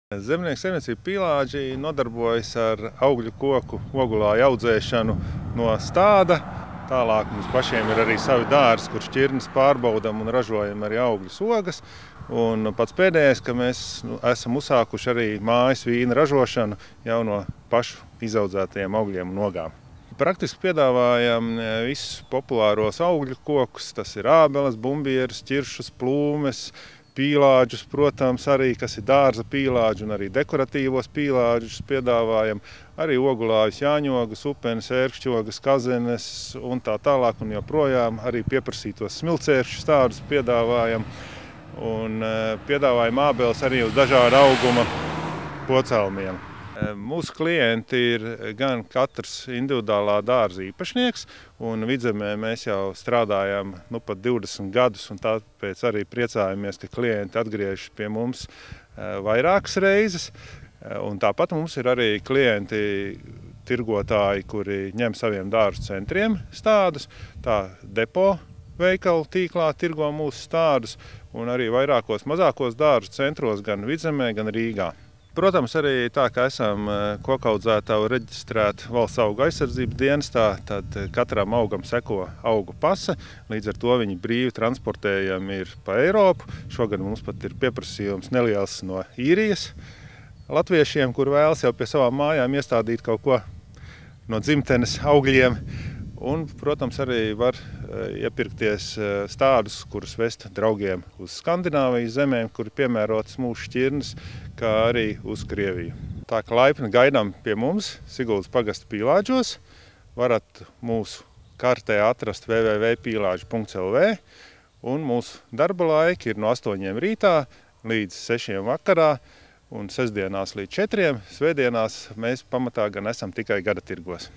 Zemnieku saimniecība Pīlāģi nodarbojas ar augļu koku ogulāju audzēšanu no stāda. Tālāk mums pašiem ir arī savi dārzi, kur šķirnes pārbaudam un ražojam arī augļu sogas. Un pats pēdējais, ka mēs esam uzsākuši arī mājas vīna ražošanu jau no pašu izaudzētajiem augļiem un ogām. Praktiski piedāvājam visus populāros augļu kokus. Tas ir ābeles, bumbieres, ķiršus, plūmes, pīlāģus, protams, arī, kas ir dārza pīlāģi un arī dekoratīvos pīlāģus piedāvājam. Arī ogulājus, jāņogas, upenes, ērkšķogas, kazenes un tā tālāk un joprojām. Arī pieprasītos smilcēršus tādus piedāvājam. Un piedāvājam ābeles arī uz dažādu auguma pocēlumiem. Mūsu klienti ir gan katrs individuālā dārza īpašnieks, un Vidzemē mēs jau strādājam pat 20 gadus, un tāpēc arī priecājamies, ka klienti atgriežas pie mums vairākas reizes. Un tāpat mums ir arī klienti, tirgotāji, kuri ņem saviem dārzu centriem stādus, tā depo veikalu tīklā tirgo mūsu stādus, un arī vairākos mazākos dārzu centros gan Vidzemē, gan Rīgā. Protams, arī tā, ka esam kokaudzētāju reģistrēti Valsts augu aizsardzības dienestā, tad katram augam seko augu pase, līdz ar to viņi brīvi transportējami ir pa Eiropu. Šogad mums pat ir pieprasījums neliels no Īrijas latviešiem, kur vēlas jau pie savām mājām iestādīt kaut ko no dzimtenes augļiem. Un, protams, arī var iepirkties stādus, kurus vest draugiem uz Skandināvijas zemēm, kur ir piemērotas mūsu šķirnes, kā arī uz Krieviju. Tā kā laipni gaidām pie mums Siguldas pagasta Pīlāģos, varat mūsu kartē atrast www.pilāģi.lv, un mūsu darba laiki ir no 8 rītā līdz 6 vakarā, un sestdienās līdz 4. Svētdienās mēs pamatā gan esam tikai gada tirgos.